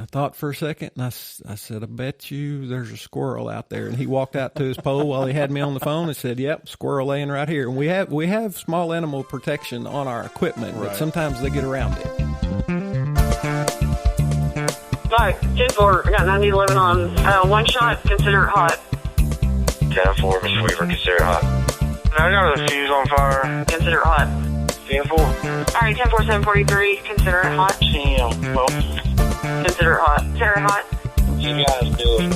I thought for a second, and I said, I bet you there's a squirrel out there. And he walked out to his pole while he had me on the phone and said, yep, squirrel laying right here. And we have small animal protection on our equipment, but sometimes they get around it. Hi, 10-4, I got 9011 on. One shot, consider it hot. 10-4, Mr. Weaver, consider it hot. I got a fuse on fire. Consider it hot. 10-4. All right, 10-4, 743, consider it hot. Well, consider it hot. Consider it hot. you guys do it.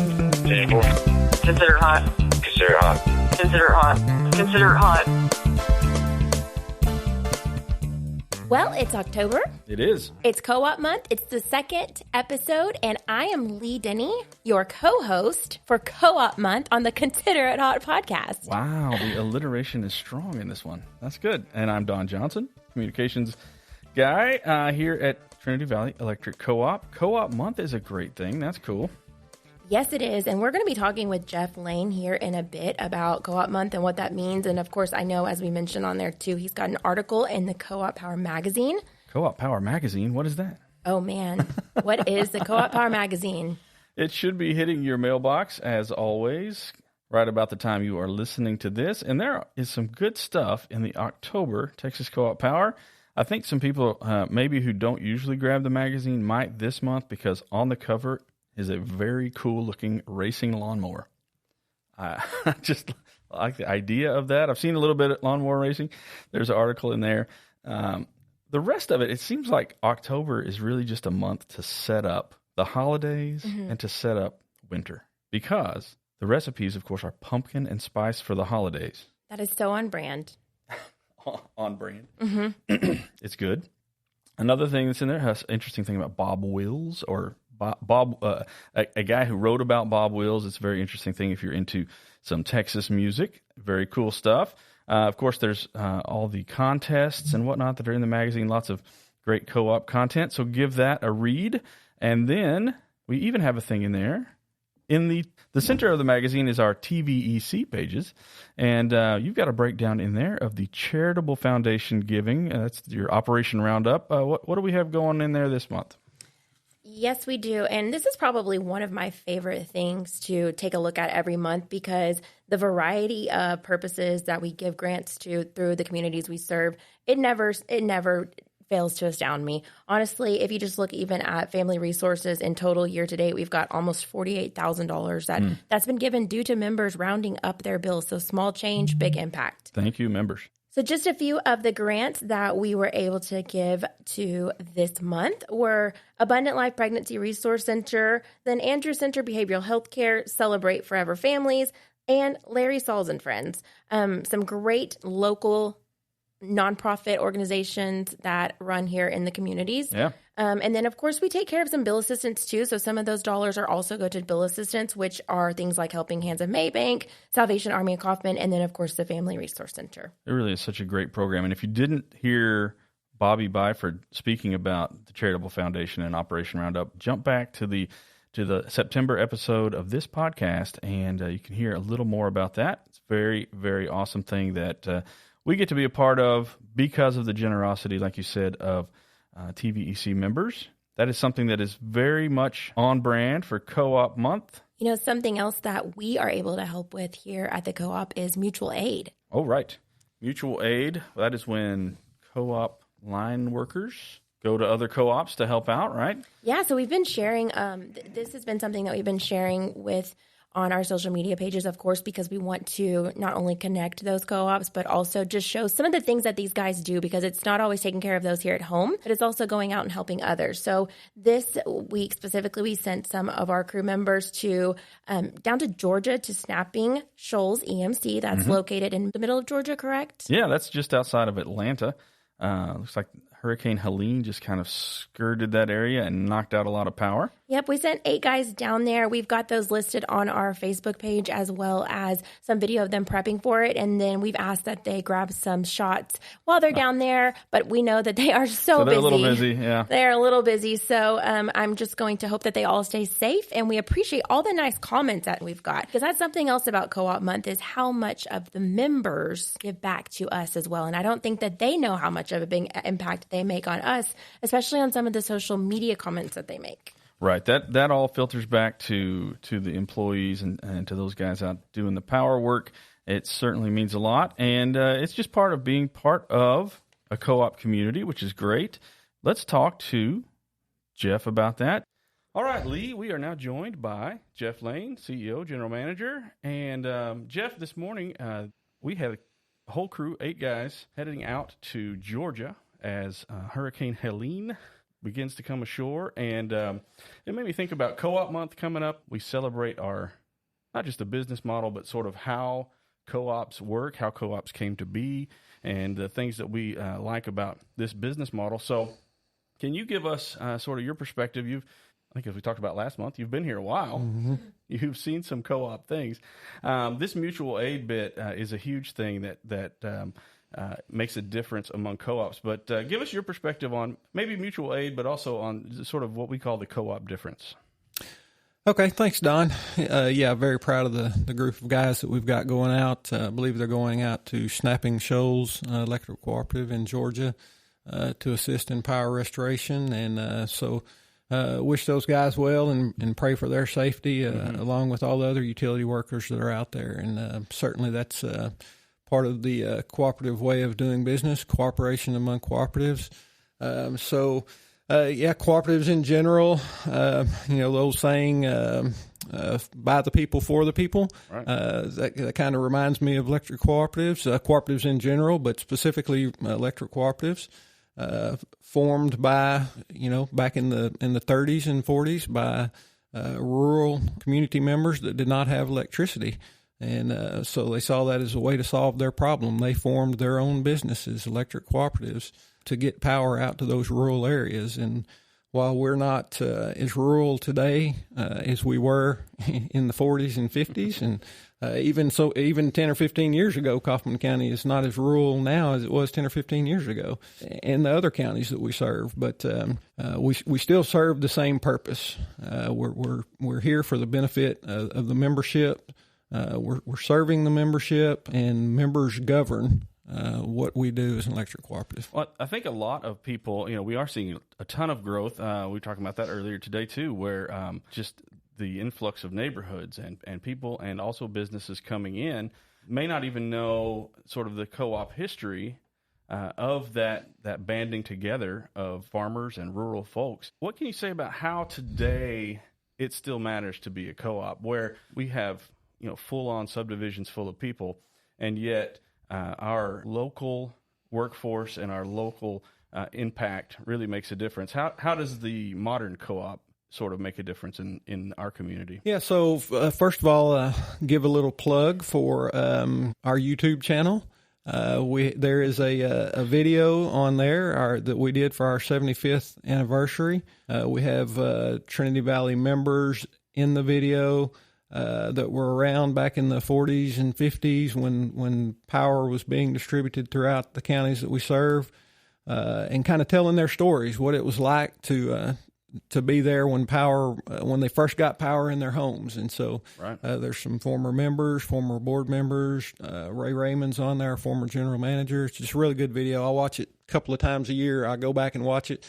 10-4. Consider it hot. Consider it hot. Consider it hot. Consider it hot. Well, it's October. It is. It's Co-op Month. It's the second episode, and I am Leigh Denney, your co-host for Co-op Month on the Consider It Hot podcast. Wow, the alliteration is strong in this one. That's good. And I'm Don Johnson, communications guy here at Trinity Valley Electric Co-op. Co-op Month is a great thing. That's cool. Yes, it is. And we're going to be talking with Jeff Lane here in a bit about Co-op Month and what that means. And of course, I know, as we mentioned on there too, he's got an article in the Co-op Power magazine. Co-op Power magazine? What is that? Oh, man. What is the Co-op Power magazine? It should be hitting your mailbox, as always, right about the time you are listening to this. And there is some good stuff in the October Texas Co-op Power. I think some people maybe who don't usually grab the magazine might this month, because on the cover is a very cool-looking racing lawnmower. I just like the idea of that. I've seen a little bit of lawnmower racing. There's an article in there. The rest of it, it seems like October is really just a month to set up the holidays and to set up winter, because the recipes, of course, are pumpkin and spice for the holidays. That is so on brand. On brand. Mm-hmm. It's good. Another thing that's in there has an interesting thing about Bob Wills, or a guy who wrote about Bob Wills. It's a very interesting thing if you're into some Texas music. Very cool stuff. Of course, there's all the contests and whatnot that are in the magazine. Lots of great co-op content. So give that a read. And then we even have a thing in there. In the center of the magazine is our TVEC pages. And you've got a breakdown in there of the charitable foundation giving. That's your Operation Roundup. What do we have going in there this month? Yes, we do. And this is probably one of my favorite things to take a look at every month, because the variety of purposes that we give grants to through the communities we serve, it never fails to astound me. Honestly, if you just look even at family resources in total year to date, we've got almost $48,000 that's been given due to members rounding up their bills. So small change, big impact. Thank you, members. So just a few of the grants that we were able to give to this month were Abundant Life Pregnancy Resource Center, then Andrew Center Behavioral Health Care, Celebrate Forever Families, and Larry Sauls and Friends. Some great local nonprofit organizations that run here in the communities. Yeah. And then, of course, we take care of some bill assistance, too. So some of those dollars are also go to bill assistance, which are things like Helping Hands of Maybank, Salvation Army of Kaufman, and then, of course, the Family Resource Center. It really is such a great program. And if you didn't hear Bobby Byford speaking about the Charitable Foundation and Operation Roundup, jump back to the September episode of this podcast, and you can hear a little more about that. It's a very, very awesome thing that we get to be a part of because of the generosity, like you said, of TVEC members. That is something that is very much on brand for Co-op Month. You know, something else that we are able to help with here at the co-op is mutual aid. Oh, right. Mutual aid, that is when co-op line workers go to other co-ops to help out, right? Yeah, so we've been sharing, this has been something that we've been sharing with on our social media pages, of course, because we want to not only connect those co-ops, but also just show some of the things that these guys do, because it's not always taking care of those here at home, but it's also going out and helping others. So this week specifically, we sent some of our crew members to down to Georgia to Snapping Shoals EMC. That's located in the middle of Georgia, correct? Yeah, that's just outside of Atlanta. Looks like Hurricane Helene just kind of skirted that area and knocked out a lot of power. Yep, we sent 8 guys down there. We've got those listed on our Facebook page, as well as some video of them prepping for it. And then we've asked that they grab some shots while they're down there. But we know that they are so they're busy. a little busy, yeah. They're a little busy. So I'm just going to hope that they all stay safe. And we appreciate all the nice comments that we've got, because that's something else about Co-op Month, is how much of the members give back to us as well. And I don't think that they know how much of a big impact they make on us, especially on some of the social media comments that they make. Right. That all filters back to the employees and to those guys out doing the power work. It certainly means a lot, and it's just part of being part of a co-op community, which is great. Let's talk to Jeff about that. All right, Leigh, we are now joined by Jeff Lane, CEO, General Manager. And Jeff, this morning we had a whole crew, 8 guys, heading out to Georgia as Hurricane Helene begins to come ashore. And it made me think about Co-op Month coming up. We celebrate our, not just the business model, but sort of how co-ops work, how co-ops came to be, and the things that we like about this business model. So can you give us sort of your perspective? I think as we talked about last month, you've been here a while. Mm-hmm. You've seen some co-op things. This mutual aid bit is a huge thing that makes a difference among co-ops. But give us your perspective on maybe mutual aid, but also on sort of what we call the co-op difference. Okay, thanks, Don. Very proud of the group of guys that we've got going out. I believe they're going out to Snapping Shoals Electric Cooperative in Georgia to assist in power restoration. And so wish those guys well and pray for their safety, along with all the other utility workers that are out there. And certainly that's part of the cooperative way of doing business, cooperation among cooperatives. Cooperatives in general, the old saying, by the people, for the people. Right. That kind of reminds me of electric cooperatives, cooperatives in general, but specifically electric cooperatives, formed by, back in the 30s and 40s by rural community members that did not have electricity. And so they saw that as a way to solve their problem. They formed their own businesses, electric cooperatives, to get power out to those rural areas. And while we're not as rural today as we were in the 40s and 50s, and even 10 or 15 years ago, Kaufman County is not as rural now as it was 10 or 15 years ago, and the other counties that we serve. But we still serve the same purpose. We're here for the benefit of the membership. We're serving the membership, and members govern what we do as an electric cooperative. Well, I think a lot of people, we are seeing a ton of growth. We were talking about that earlier today too, where just the influx of neighborhoods and people and also businesses coming in may not even know sort of the co-op history of that banding together of farmers and rural folks. What can you say about how today it still matters to be a co-op, where we have full-on subdivisions full of people, and yet our local workforce and our local impact really makes a difference? How does the modern co-op sort of make a difference in our community? Yeah, so first of all, give a little plug for our YouTube channel. There is a video on there that we did for our 75th anniversary. We have Trinity Valley members in the video that were around back in the 40s and 50s when power was being distributed throughout the counties that we serve, and kind of telling their stories, what it was like to be there when they first got power in their homes. And so right. There's some former members, former board members. Ray Raymond's on there, former general manager. It's just a really good video. I watch it a couple of times a year. I go back and watch it.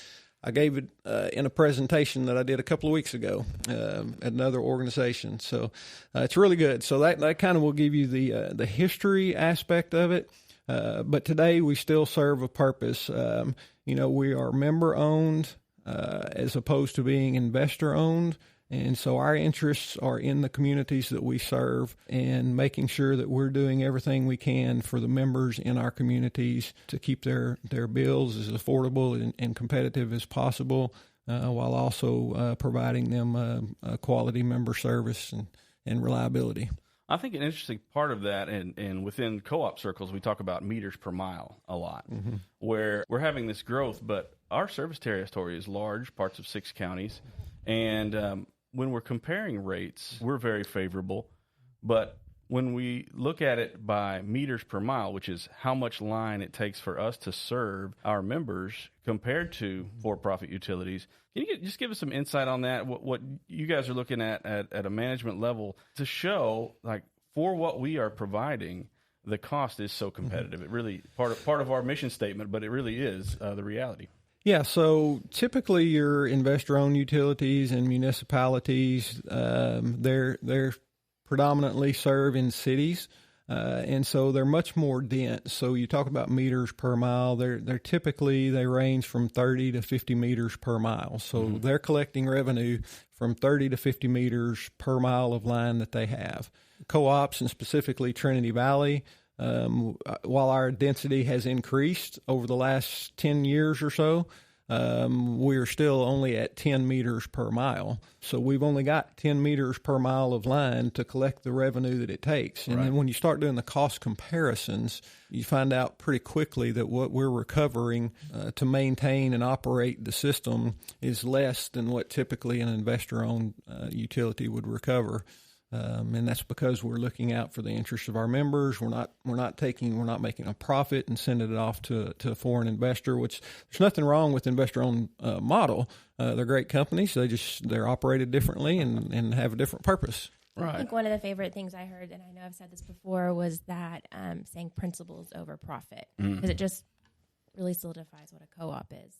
I gave it in a presentation that I did a couple of weeks ago at another organization. So it's really good. So that kind of will give you the history aspect of it. But today we still serve a purpose. We are member owned as opposed to being investor owned. And so our interests are in the communities that we serve and making sure that we're doing everything we can for the members in our communities to keep their bills as affordable and competitive as possible, while also providing them a quality member service and reliability. I think an interesting part of that, and within co-op circles, we talk about meters per mile a lot, mm-hmm. where we're having this growth, but our service territory is large, parts of 6 counties, and when we're comparing rates, we're very favorable. But when we look at it by meters per mile, which is how much line it takes for us to serve our members compared to for-profit utilities, can you just give us some insight on that, what you guys are looking at a management level to show, like, for what we are providing, the cost is so competitive? It really, part of our mission statement, but it really is the reality. Yeah, so typically your investor-owned utilities and municipalities, they're predominantly serve in cities, and so they're much more dense. So you talk about meters per mile. They're typically, they range from 30 to 50 meters per mile. So they're collecting revenue from 30 to 50 meters per mile of line that they have. Co-ops, and specifically Trinity Valley, while our density has increased over the last 10 years or so, we're still only at 10 meters per mile. So we've only got 10 meters per mile of line to collect the revenue that it takes. And then when you start doing the cost comparisons, you find out pretty quickly that what we're recovering to maintain and operate the system is less than what typically an investor-owned utility would recover. And that's because we're looking out for the interests of our members. We're not making a profit and sending it off to a foreign investor, which there's nothing wrong with investor-owned model. They're great companies. They're operated differently and have a different purpose. Right. I think one of the favorite things I heard, and I know I've said this before, was that saying principles over profit, because it just really solidifies what a co-op is.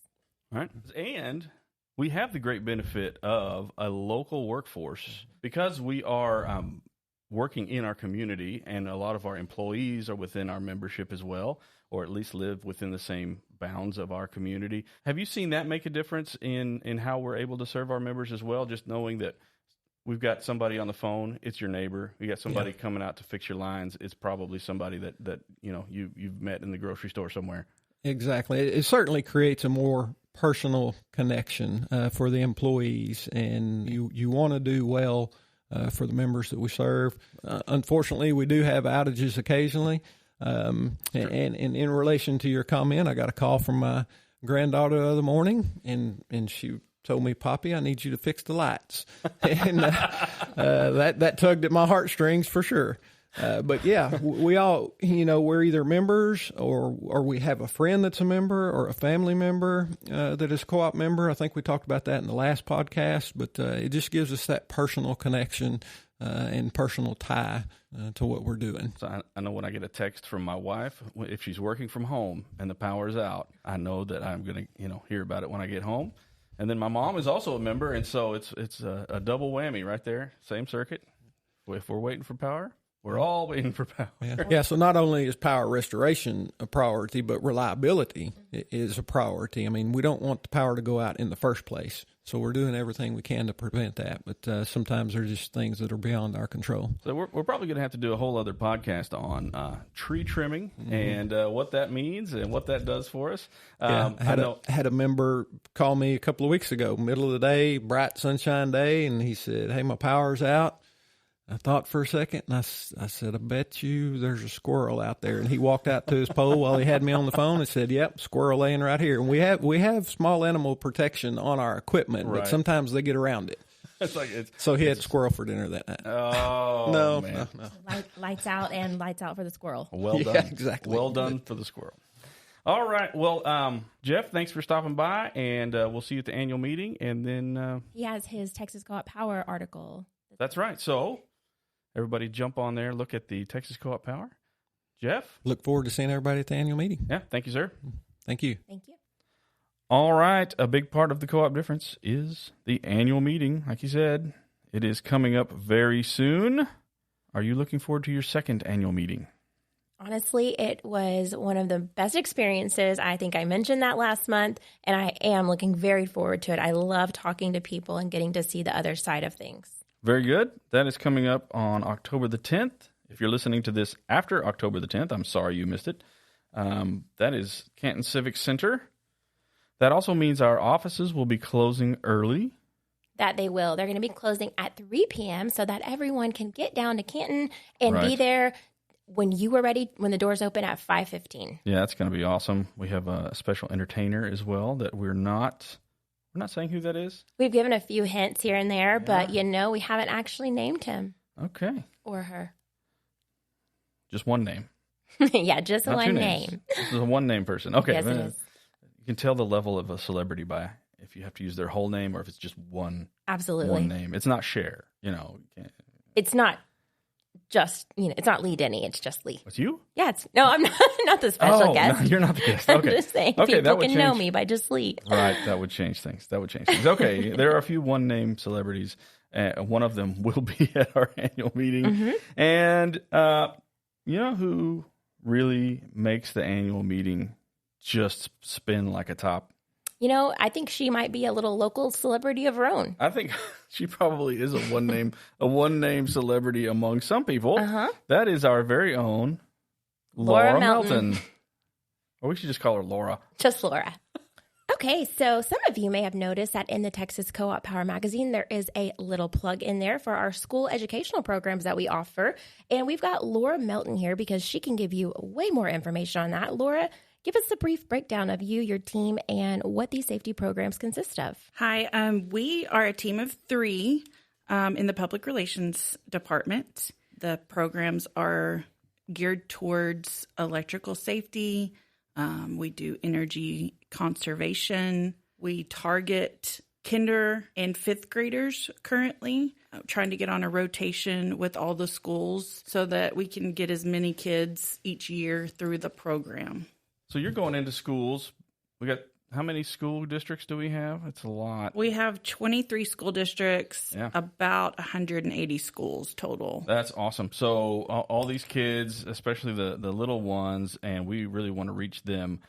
All right. And we have the great benefit of a local workforce because we are working in our community, and a lot of our employees are within our membership as well, or at least live within the same bounds of our community. Have you seen that make a difference in how we're able to serve our members as well, just knowing that we've got somebody on the phone, it's your neighbor. We got somebody coming out to fix your lines. It's probably somebody that you've met in the grocery store somewhere. Exactly. It certainly creates a more personal connection for the employees, and you want to do well for the members that we serve. Unfortunately, we do have outages occasionally. And in relation to your comment, I got a call from my granddaughter the other morning, and she told me, "Poppy, I need you to fix the lights." And that tugged at my heartstrings for sure. But yeah, we all, we're either members or we have a friend that's a member or a family member that is a co-op member. I think we talked about that in the last podcast, but it just gives us that personal connection and personal tie to what we're doing. So I know when I get a text from my wife, if she's working from home and the power's out, I know that I'm going to, hear about it when I get home. And then my mom is also a member, and so it's a double whammy right there, same circuit. If we're waiting for power, we're all waiting for power. Yeah, so not only is power restoration a priority, but reliability is a priority. I mean, we don't want the power to go out in the first place, so we're doing everything we can to prevent that. But sometimes there's just things that are beyond our control. So we're probably going to have to do a whole other podcast on tree trimming and what that means and what that does for us. I had a member call me a couple of weeks ago, middle of the day, bright sunshine day, and he said, "Hey, my power's out." I thought for a second, and I said, "I bet you there's a squirrel out there." And he walked out to his pole while he had me on the phone and said, "Yep, squirrel laying right here." And we have small animal protection on our equipment, but sometimes they get around it. So he had squirrel for dinner that night. Oh, no, man. No. Lights out and lights out for the squirrel. Well done. Yeah, exactly. Well done for the squirrel. All right. Well, Jeff, thanks for stopping by, and we'll see you at the annual meeting. And then he has his Texas Co-op Power article. That's right. So everybody jump on there, look at the Texas Co-op Power. Jeff? Look forward to seeing everybody at the annual meeting. Yeah, thank you, sir. Thank you. Thank you. All right, a big part of the co-op difference is the annual meeting. Like you said, it is coming up very soon. Are you looking forward to your second annual meeting? Honestly, it was one of the best experiences. I think I mentioned that last month, and I am looking very forward to it. I love talking to people and getting to see the other side of things. Very good. That is coming up on October the 10th. If you're listening to this after October the 10th, I'm sorry you missed it. That is Canton Civic Center. That also means our offices will be closing early. That they will. They're going to be closing at 3 p.m. so that everyone can get down to Canton and be there when you are ready, when the doors open at 5:15. Yeah, that's going to be awesome. We have a special entertainer as well that we're not saying who that is. We've given a few hints here and there, but we haven't actually named him. Okay. Or her. Just one name. Yeah, just not one name. This is a one-name person. Okay. Yes, it is. You can tell the level of a celebrity by if you have to use their whole name or if it's just one. Absolutely. One name. It's not Cher, It's not just, it's not Leigh Denney. It's just Leigh. It's you? Yeah. No, I'm not the special guest. No, you're not the guest. I'm Okay. just saying Okay, people can know me by just Leigh. Right. That would change things. Okay. There are a few one-name celebrities. One of them will be at our annual meeting. Mm-hmm. And you know who really makes the annual meeting just spin like a top? I think she might be a little local celebrity of her own. I think she probably is a one-name celebrity among some people. Uh-huh. That is our very own Laura Melton. Melton. Or we should just call her Laura. Just Laura. Okay, so some of you may have noticed that in the Texas Co-op Power magazine, there is a little plug in there for our school educational programs that we offer. And we've got Laura Melton here because she can give you way more information on that. Laura, give us a brief breakdown of you, your team, and what these safety programs consist of. Hi, we are a team of 3 in the public relations department. The programs are geared towards electrical safety. We do energy conservation. We target kinder and 5th graders currently, trying to get on a rotation with all the schools so that we can get as many kids each year through the program. So you're going into schools. We got, how many school districts do we have? It's a lot. We have 23 school districts, about 180 schools total. That's awesome. So all these kids, especially the little ones, and we really want to reach them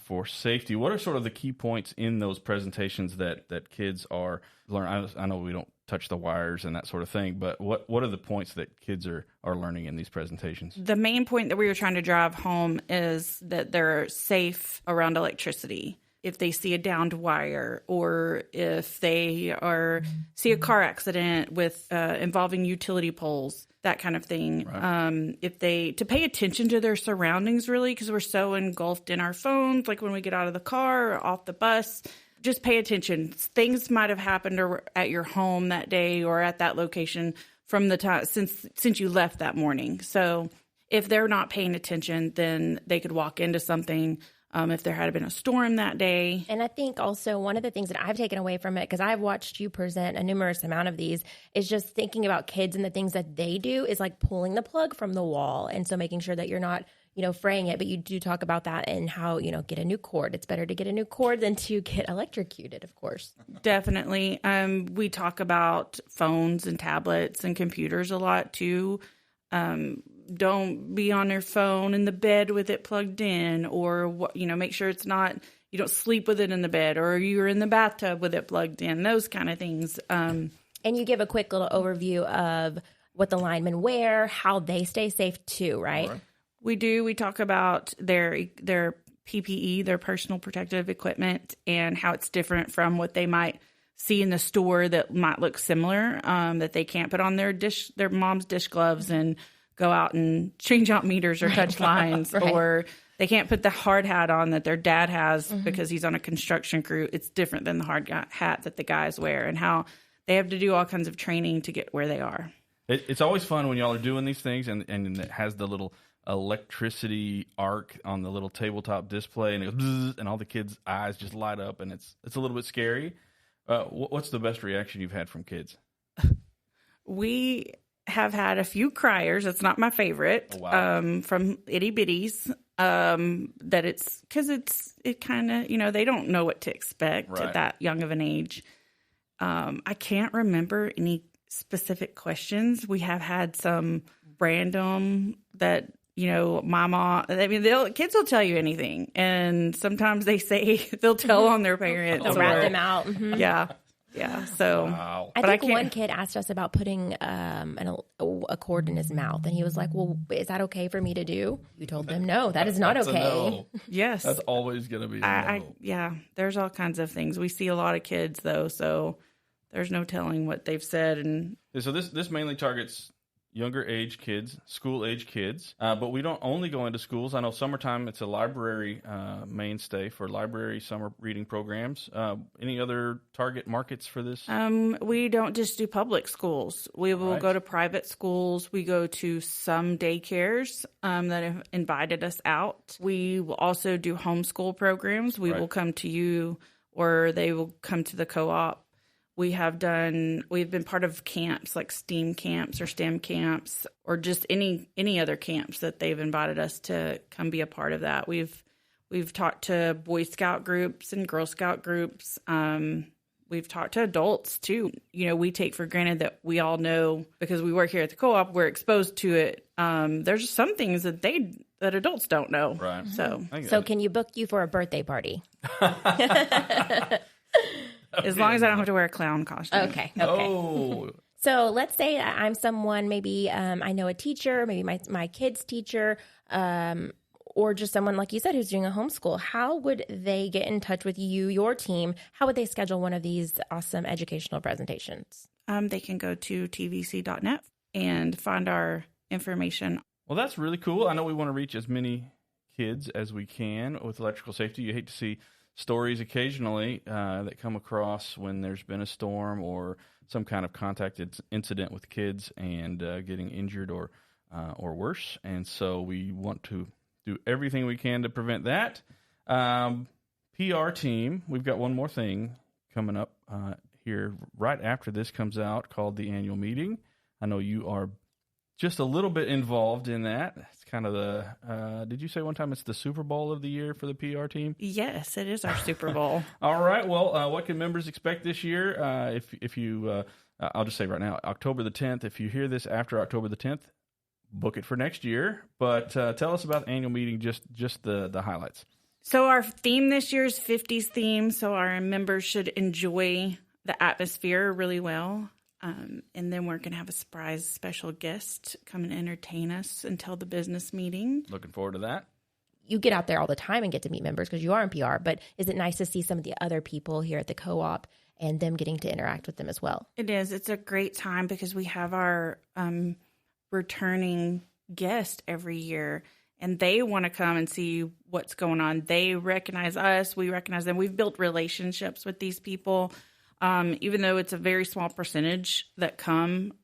for safety. What are sort of the key points in those presentations that kids are learning? I know we don't touch the wires and that sort of thing, but what are the points that kids are learning in these presentations? The main point that we were trying to drive home is that they're safe around electricity. If they see a downed wire, or if they see a car accident with involving utility poles, that kind of thing. Right. To pay attention to their surroundings, really, because we're so engulfed in our phones, like when we get out of the car or off the bus. Just pay attention. Things might have happened at your home that day or at that location from the time since you left that morning. So if they're not paying attention, then they could walk into something. If there had been a storm that day. And I think also one of the things that I've taken away from it, because I've watched you present a numerous amount of these, is just thinking about kids and the things that they do is like pulling the plug from the wall. And so making sure that you're not, fraying it, but you do talk about that and how, get a new cord. It's better to get a new cord than to get electrocuted, of course. Definitely. We talk about phones and tablets and computers a lot too. Don't be on your phone in the bed with it plugged in, or, make sure it's not, you don't sleep with it in the bed, or you're in the bathtub with it plugged in, those kind of things. And you give a quick little overview of what the linemen wear, how they stay safe too, right? We do. We talk about their PPE, their personal protective equipment, and how it's different from what they might see in the store that might look similar, that they can't put on their mom's dish gloves and go out and change out meters or touch lines, right. Or they can't put the hard hat on that their dad has because he's on a construction crew. It's different than the hard hat that the guys wear, and how they have to do all kinds of training to get where they are. It's always fun when y'all are doing these things, and it has the little electricity arc on the little tabletop display, and it goes bzzz, and all the kids' eyes just light up, and it's a little bit scary. What's the best reaction you've had from kids? We have had a few criers. It's not my favorite. Oh, wow. From itty bitties. That it's because it kind of, they don't know what to expect at that young of an age. I can't remember any specific questions. We have had some random that, mama, kids will tell you anything. And sometimes they say they'll tell on their parents. They'll rat them out. Mm-hmm. Yeah. Yeah, so wow. I think one kid asked us about putting a cord in his mouth, and he was like, "Well, is that okay for me to do?" You told them, "No, that is not okay." No. Yes, that's always going to be. No. There's all kinds of things. We see a lot of kids though, so there's no telling what they've said. And so this mainly targets younger age kids, school age kids, but we don't only go into schools. I know summertime it's a library mainstay for library summer reading programs. Any other target markets for this? We don't just do public schools. We will go to private schools. We go to some daycares that have invited us out. We will also do homeschool programs. We will come to you, or they will come to the co-op. we've been part of camps like STEAM camps or STEM camps or just any other camps that they've invited us to come be a part of that. We've talked to Boy Scout groups and Girl Scout groups. We've talked to adults too. We take for granted that we all know because we work here at the co-op, we're exposed to it. There's some things that adults don't know. Right. So can you book you for a birthday party? As long as I don't have to wear a clown costume. Okay. Oh. So let's say I'm someone, maybe I know a teacher, maybe my kid's teacher, or just someone, like you said, who's doing a homeschool. How would they get in touch with you, your team? How would they schedule one of these awesome educational presentations? They can go to tvec.net and find our information. Well, that's really cool. I know we want to reach as many kids as we can with electrical safety. You hate to see stories occasionally that come across when there's been a storm or some kind of contact incident with kids and getting injured or worse. And so we want to do everything we can to prevent that. PR team, we've got one more thing coming up here right after this comes out called the annual meeting. I know you are just a little bit involved in that. It's kind of did you say one time it's the Super Bowl of the year for the PR team? Yes, it is our Super Bowl. All right. Well, what can members expect this year? If you, I'll just say right now, October the 10th. If you hear this after October the 10th, book it for next year. But tell us about the annual meeting, just the highlights. So our theme this year is 50s theme, so our members should enjoy the atmosphere really well. And then we're going to have a surprise special guest come and entertain us until the business meeting. Looking forward to that. You get out there all the time and get to meet members because you are in PR, but is it nice to see some of the other people here at the co-op and them getting to interact with them as well? It is. It's a great time because we have our returning guest every year, and they want to come and see what's going on. They recognize us. We recognize them. We've built relationships with these people. Even though it's a very small percentage that come,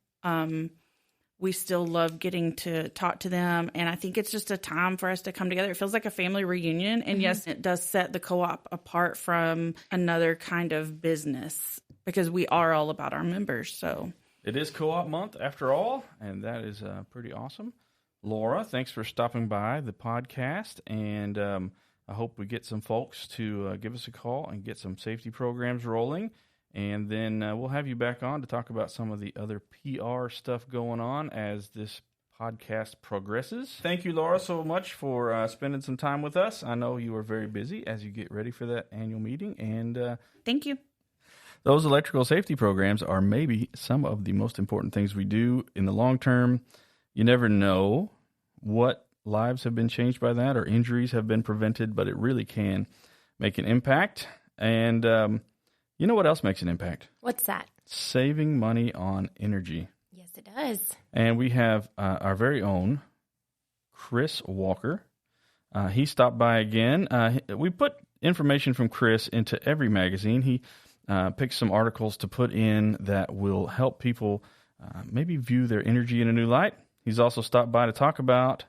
we still love getting to talk to them. And I think it's just a time for us to come together. It feels like a family reunion. And yes, it does set the co-op apart from another kind of business because we are all about our members. So it is co-op month after all, and that is pretty awesome. Laura, thanks for stopping by the podcast. And I hope we get some folks to give us a call and get some safety programs rolling. And then we'll have you back on to talk about some of the other PR stuff going on as this podcast progresses. Thank you, Laura, so much for spending some time with us. I know you are very busy as you get ready for that annual meeting. And thank you. Those electrical safety programs are maybe some of the most important things we do in the long term. You never know what lives have been changed by that or injuries have been prevented, but it really can make an impact. And you know what else makes an impact? What's that? Saving money on energy. Yes, it does. And we have our very own Chris Walker. He stopped by again. We put information from Chris into every magazine. He picked some articles to put in that will help people maybe view their energy in a new light. He's also stopped by to talk about,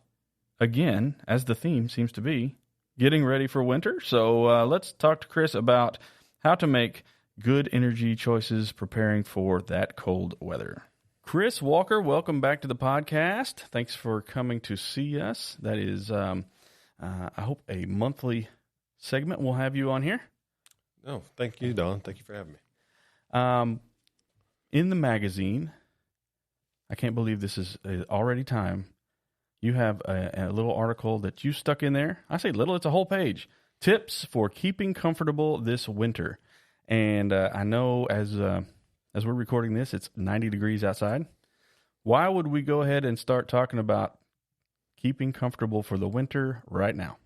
again, as the theme seems to be, getting ready for winter. So let's talk to Chris about how to make good energy choices preparing for that cold weather. Chris Walker, welcome back to the podcast. Thanks for coming to see us. That is, I hope, a monthly segment we'll have you on here. Oh, thank you, Don. Thank you for having me. In the magazine, I can't believe this is already time. You have a little article that you stuck in there. I say little, it's a whole page. Tips for keeping comfortable this winter. And I know as we're recording this, it's 90 degrees outside. Why would we go ahead and start talking about keeping comfortable for the winter right now?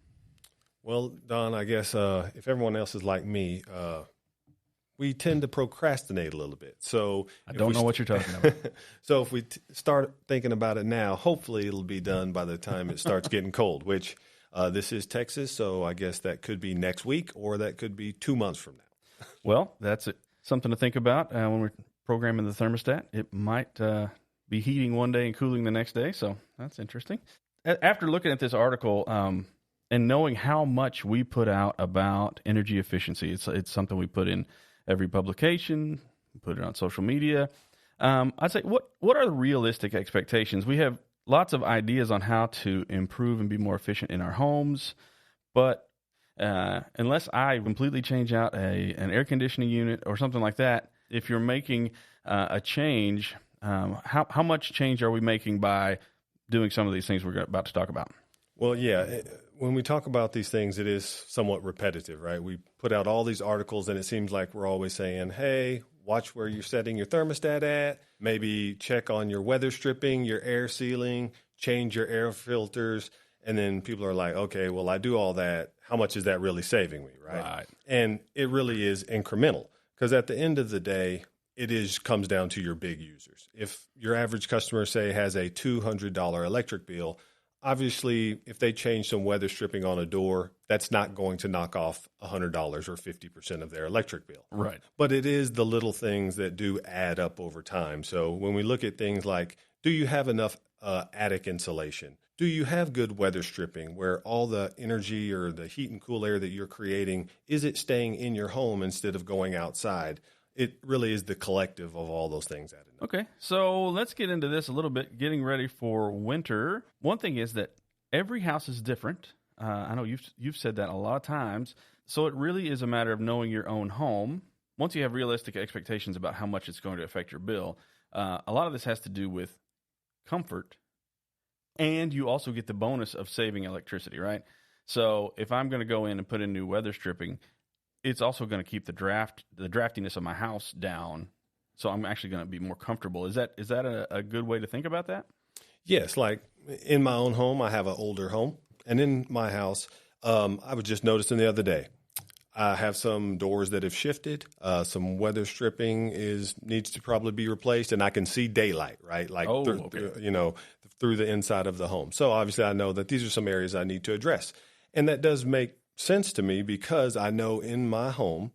Well, Don, I guess if everyone else is like me, we tend to procrastinate a little bit. So I don't know what you're talking about. So if we start thinking about it now, hopefully it'll be done by the time it starts getting cold, which this is Texas, so I guess that could be next week or that could be 2 months from now. Well, that's something to think about when we're programming the thermostat. It might be heating one day and cooling the next day, so that's interesting. After looking at this article and knowing how much we put out about energy efficiency, it's something we put in every publication. put it on social media. I'd say, what are the realistic expectations? We have lots of ideas on how to improve and be more efficient in our homes, but unless I completely change out an air conditioning unit or something like that, if you're making a change, how much change are we making by doing some of these things we're about to talk about? Well, yeah, when we talk about these things, it is somewhat repetitive, right? We put out all these articles, and it seems like we're always saying, hey, watch where you're setting your thermostat at, maybe check on your weather stripping, your air sealing, change your air filters. And then people are like, okay, well, I do all that. How much is that really saving me, right? And it really is incremental, because at the end of the day, it comes down to your big users. If your average customer, say, has a $200 electric bill, obviously, if they change some weather stripping on a door, that's not going to knock off $100 or 50% of their electric bill. Right. But it is the little things that do add up over time. So when we look at things like, do you have enough attic insulation? Do you have good weather stripping where all the energy or the heat and cool air that you're creating, is it staying in your home instead of going outside? It really is the collective of all those things added up. Okay, so let's get into this a little bit, getting ready for winter. One thing is that every house is different. I know you've said that a lot of times. So it really is a matter of knowing your own home. Once you have realistic expectations about how much it's going to affect your bill, a lot of this has to do with comfort. And you also get the bonus of saving electricity, right? So if I'm going to go in and put in new weather stripping, it's also going to keep the draftiness of my house down. So I'm actually going to be more comfortable. Is that a good way to think about that? Yes. Like in my own home, I have an older home. And in my house, I was just noticing the other day, I have some doors that have shifted. Some weather stripping needs to probably be replaced, and I can see daylight, right? Like through the inside of the home. So obviously I know that these are some areas I need to address. And that does make sense to me because I know in my home,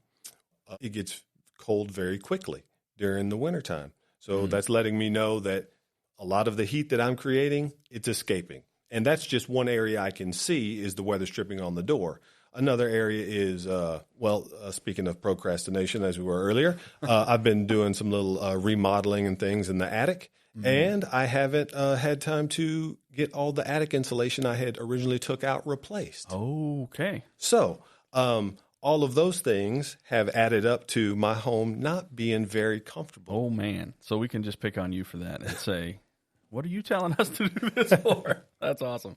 it gets cold very quickly during the wintertime. So that's letting me know that a lot of the heat that I'm creating, it's escaping. And that's just one area I can see is the weather stripping on the door. Another area is, speaking of procrastination, as we were earlier, I've been doing some little remodeling and things in the attic, and I haven't had time to get all the attic insulation I had originally took out replaced. Okay. So all of those things have added up to my home not being very comfortable. Oh, man. So we can just pick on you for that and say, what are you telling us to do this for? That's awesome.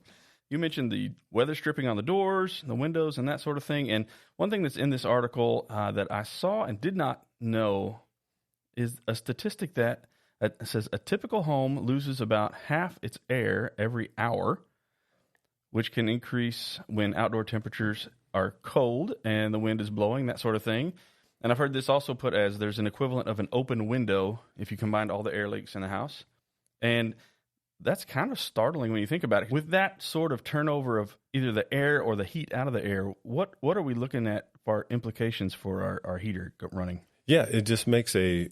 You mentioned the weather stripping on the doors, the windows, and that sort of thing. And one thing that's in this article that I saw and did not know is a statistic that says a typical home loses about half its air every hour, which can increase when outdoor temperatures are cold and the wind is blowing, that sort of thing. And I've heard this also put as there's an equivalent of an open window if you combined all the air leaks in the house. And that's kind of startling when you think about it. With that sort of turnover of either the air or the heat out of the air, what are we looking at for implications for our heater running? Yeah, it just makes a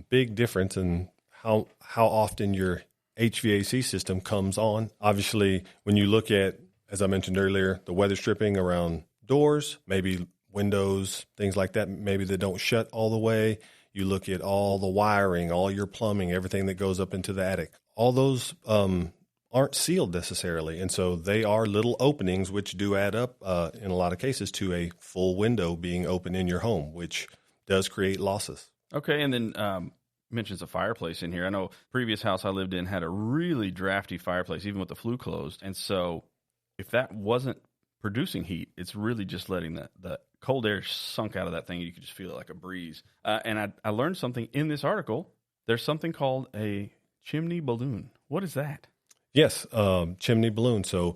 big difference in how often your HVAC system comes on. Obviously, when you look at, as I mentioned earlier, the weather stripping around doors, maybe windows, things like that, maybe they don't shut all the way. You look at all the wiring, all your plumbing, everything that goes up into the attic. All those aren't sealed necessarily, and so they are little openings which do add up in a lot of cases to a full window being open in your home, which does create losses. Okay, and then mentions a fireplace in here. I know previous house I lived in had a really drafty fireplace, even with the flue closed, and so if that wasn't producing heat, it's really just letting the cold air sunk out of that thing. You could just feel it like a breeze. And I learned something in this article. There's something called a chimney balloon. What is that? Yes, chimney balloon. So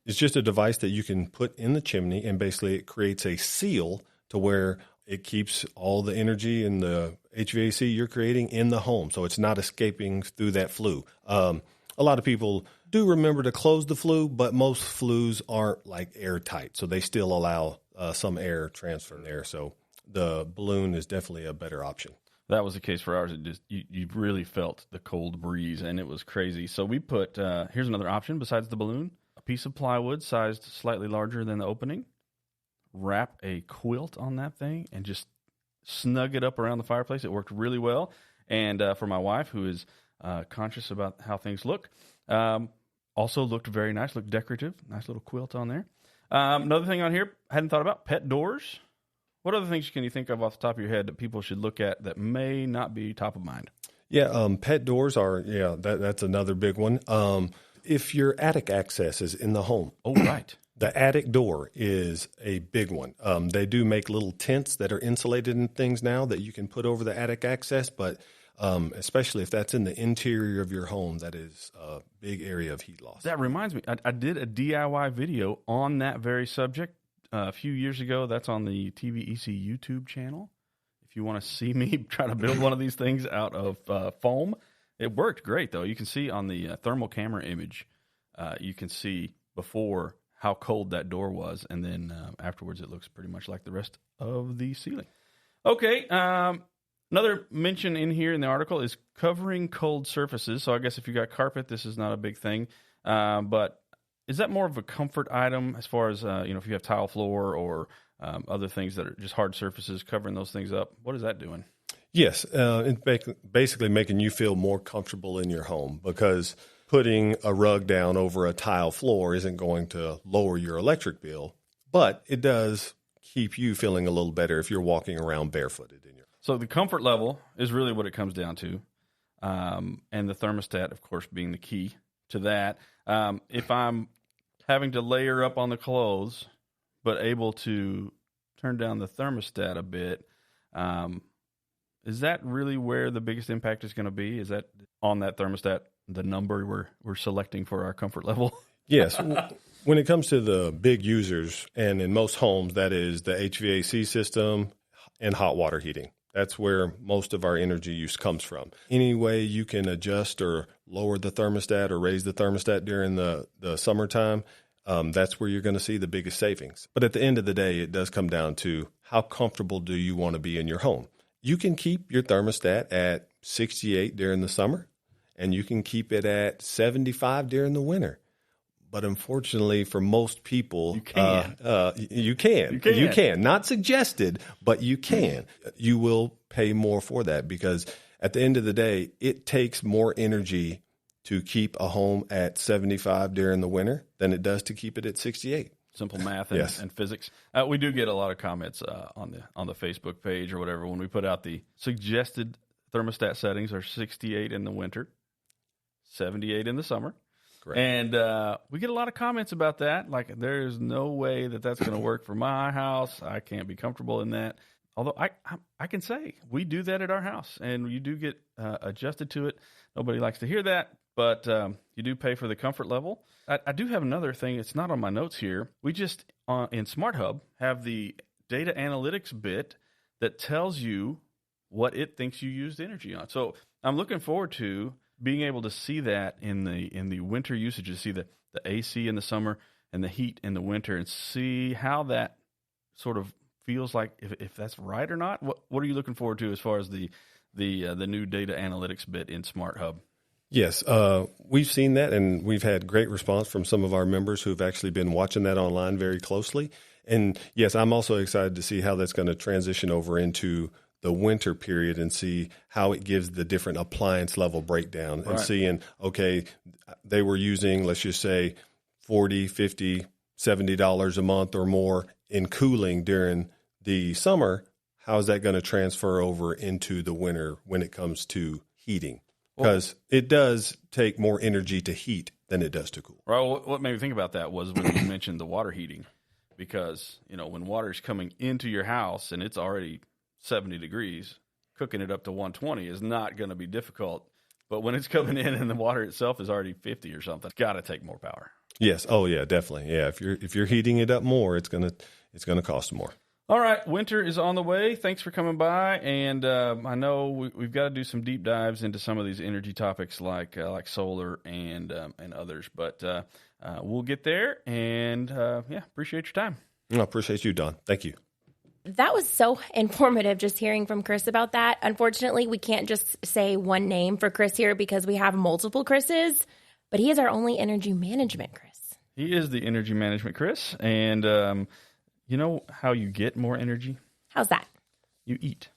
it's just a device that you can put in the chimney, and basically it creates a seal to where it keeps all the energy and the HVAC you're creating in the home. So it's not escaping through that flue. A lot of people do remember to close the flue, but most flues aren't like airtight. So they still allow some air transfer there. So the balloon is definitely a better option. That was the case for ours. It just you really felt the cold breeze, and it was crazy. So we put, here's another option besides the balloon, a piece of plywood sized slightly larger than the opening, wrap a quilt on that thing, and just snug it up around the fireplace. It worked really well. And for my wife, who is conscious about how things look, also looked very nice, looked decorative. Nice little quilt on there. Another thing on here, I hadn't thought about, pet doors. What other things can you think of off the top of your head that people should look at that may not be top of mind? Yeah, pet doors are, that's another big one. If your attic access is in the home. Oh, right. The attic door is a big one. They do make little tents that are insulated and things now that you can put over the attic access, but especially if that's in the interior of your home, that is a big area of heat loss. That reminds me, I did a DIY video on that very subject a few years ago. That's on the TVEC YouTube channel. If you want to see me try to build one of these things out of foam, it worked great, though. You can see on the thermal camera image, you can see before how cold that door was, and then afterwards it looks pretty much like the rest of the ceiling. Okay, another mention in here in the article is covering cold surfaces. So I guess if you got carpet, this is not a big thing. But is that more of a comfort item as far as, if you have tile floor or other things that are just hard surfaces, covering those things up? What is that doing? Yes, it's basically making you feel more comfortable in your home, because putting a rug down over a tile floor isn't going to lower your electric bill, but it does keep you feeling a little better if you're walking around barefooted in your home. So the comfort level is really what it comes down to, and the thermostat, of course, being the key to that. If I'm having to layer up on the clothes but able to turn down the thermostat a bit, is that really where the biggest impact is going to be? Is that on that thermostat, the number we're selecting for our comfort level? Yes. When it comes to the big users, and in most homes, that is the HVAC system and hot water heating. That's where most of our energy use comes from. Any way you can adjust or lower the thermostat or raise the thermostat during the summertime, that's where you're going to see the biggest savings. But at the end of the day, it does come down to how comfortable do you want to be in your home. You can keep your thermostat at 68 during the summer, and you can keep it at 75 during the winter. But unfortunately, for most people, you can. You can. Not suggested, but you can. You will pay more for that, because at the end of the day, it takes more energy to keep a home at 75 during the winter than it does to keep it at 68. Simple math and, Yes. and physics. We do get a lot of comments on the Facebook page or whatever when we put out the suggested thermostat settings are 68 in the winter, 78 in the summer. Correct. And we get a lot of comments about that. Like, there's no way that's going to work for my house. I can't be comfortable in that. Although I can say we do that at our house, and you do get adjusted to it. Nobody likes to hear that, but you do pay for the comfort level. I do have another thing. It's not on my notes here. We just, in Smart Hub, have the data analytics bit that tells you what it thinks you used energy on. So I'm looking forward to being able to see that in the winter usage, see the AC in the summer and the heat in the winter, and see how that sort of feels like, if that's right or not. What are you looking forward to as far as the new data analytics bit in Smart Hub? Yes, we've seen that, and we've had great response from some of our members who've actually been watching that online very closely. And yes, I'm also excited to see how that's going to transition over into the winter period and see how it gives the different appliance level breakdown, and seeing, okay, they were using, let's just say, $40, $50, $70 a month or more in cooling during the summer. How is that going to transfer over into the winter when it comes to heating? Because it does take more energy to heat than it does to cool. Well, what made me think about that was when you mentioned the water heating, because, when water's coming into your house and it's already 70 degrees, cooking it up to 120 is not going to be difficult. But when it's coming in and the water itself is already 50 or something, it's got to take more power. Yes. Oh yeah, definitely. Yeah. If you're heating it up more, it's going to cost more. All right, winter is on the way. Thanks for coming by, and I know we've got to do some deep dives into some of these energy topics like solar and others, but we'll get there. And appreciate your time. I appreciate you, Don. Thank you. That was so informative, just hearing from Chris about that. Unfortunately, we can't just say one name for Chris here because we have multiple Chris's, but he is our only energy management Chris. He is the energy management Chris, and you know how you get more energy? How's that? You eat.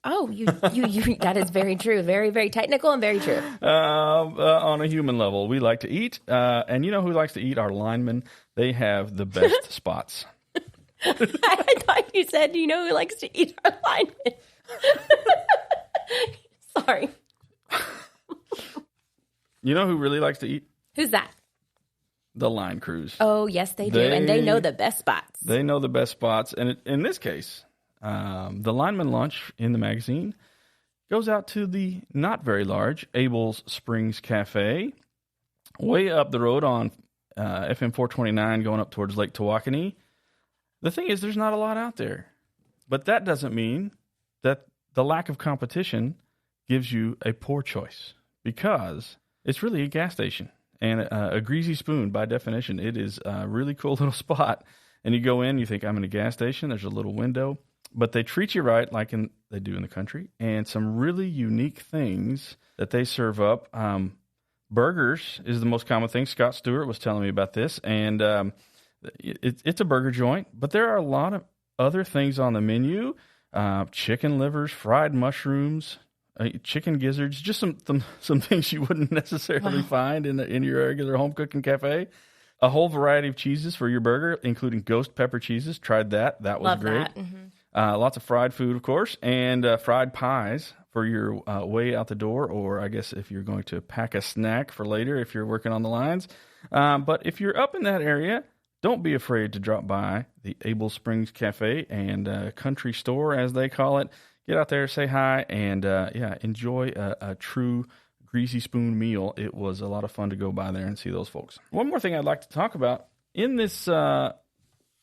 Oh, you that is very true. Very, very technical and very true. On a human level, we like to eat. And you know who likes to eat? Our linemen. They have the best spots. I thought you said, you know who likes to eat our linemen. Sorry. You know who really likes to eat? Who's that? The line crews. Oh, yes, they do. And they know the best spots. They know the best spots. And in this case, the lineman lunch in the magazine goes out to the not very large Abel's Springs Cafe, way up the road on FM 429 going up towards Lake Tawakoni. The thing is, there's not a lot out there. But that doesn't mean that the lack of competition gives you a poor choice, because it's really a gas station. And a greasy spoon, by definition, it is a really cool little spot. And you go in, you think, I'm in a gas station. There's a little window. But they treat you right like they do in the country. And some really unique things that they serve up. Burgers is the most common thing. Scott Stewart was telling me about this. And it's a burger joint. But there are a lot of other things on the menu. Chicken livers, fried mushrooms, chicken gizzards, just some things you wouldn't necessarily find in your regular home cooking cafe. A whole variety of cheeses for your burger, including ghost pepper cheeses. Tried that. That was great. Mm-hmm. Lots of fried food, of course, and fried pies for your way out the door, or I guess if you're going to pack a snack for later if you're working on the lines. But if you're up in that area, don't be afraid to drop by the Abel Springs Cafe and Country Store, as they call it. Get out there, say hi, and enjoy a true greasy spoon meal. It was a lot of fun to go by there and see those folks. One more thing I'd like to talk about in this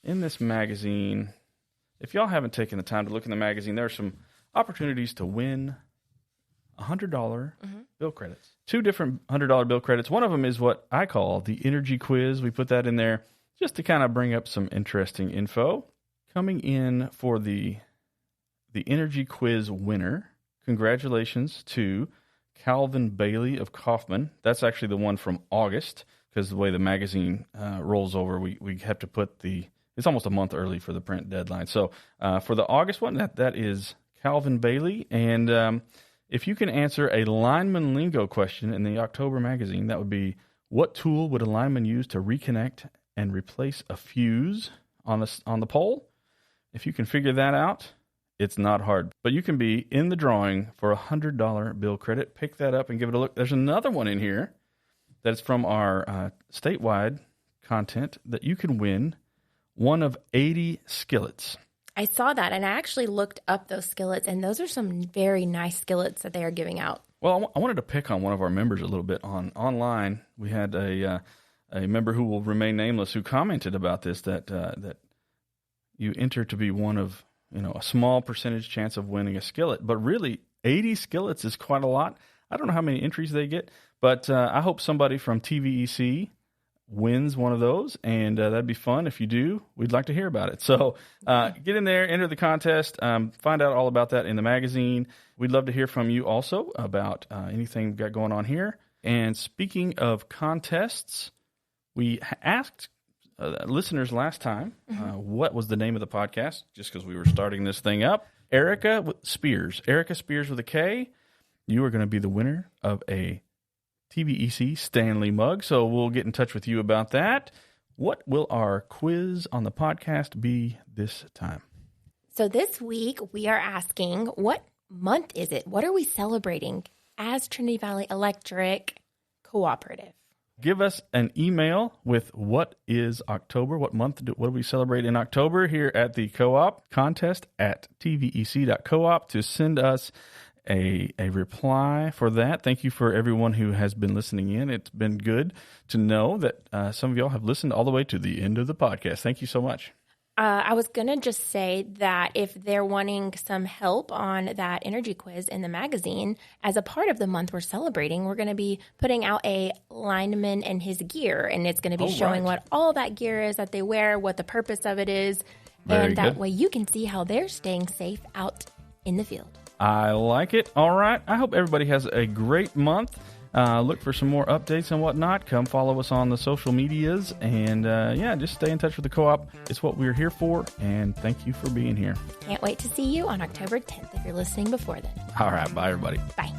magazine. If y'all haven't taken the time to look in the magazine, there are some opportunities to win $100 bill credits. 2 different $100 bill credits. One of them is what I call the energy quiz. We put that in there just to kind of bring up some interesting info. Coming in for the energy quiz winner, congratulations to Calvin Bailey of Kaufman. That's actually the one from August, because the way the magazine rolls over, we have to put it's almost a month early for the print deadline. So for the August one, that is Calvin Bailey. And if you can answer a lineman lingo question in the October magazine, that would be, what tool would a lineman use to reconnect and replace a fuse on the pole? If you can figure that out, it's not hard. But you can be in the drawing for a $100 bill credit. Pick that up and give it a look. There's another one in here that's from our statewide content that you can win one of 80 skillets. I saw that, and I actually looked up those skillets, and those are some very nice skillets that they are giving out. Well, I wanted to pick on one of our members a little bit online. We had a member who will remain nameless who commented about this, that you enter to be one of, a small percentage chance of winning a skillet. But really, 80 skillets is quite a lot. I don't know how many entries they get, but I hope somebody from TVEC wins one of those, and that'd be fun. If you do, we'd like to hear about it. So get in there, enter the contest, find out all about that in the magazine. We'd love to hear from you also about anything we've got going on here. And speaking of contests, we asked listeners last time what was the name of the podcast, just because we were starting this thing up. Erica Spears with a K, you are going to be the winner of a TVEC Stanley mug, so we'll get in touch with you about that. What will our quiz on the podcast be this time? So this week we are asking, what month is it? What are we celebrating as Trinity Valley Electric Cooperative? Give us an email with what is October, what do we celebrate in October here at the co-op, contest at tvec.coop to send us a reply for that. Thank you for everyone who has been listening in. It's been good to know that some of y'all have listened all the way to the end of the podcast. Thank you so much. I was going to just say that if they're wanting some help on that energy quiz in the magazine, as a part of the month we're celebrating, we're going to be putting out a lineman and his gear, and it's going to be showing what all that gear is that they wear, what the purpose of it is, and that way you can see how they're staying safe out in the field. I like it. All right. I hope everybody has a great month. Look for some more updates and whatnot. Come follow us on the social medias. And just stay in touch with the co-op. It's what we're here for. And thank you for being here. Can't wait to see you on October 10th if you're listening before then. All right. Bye, everybody. Bye.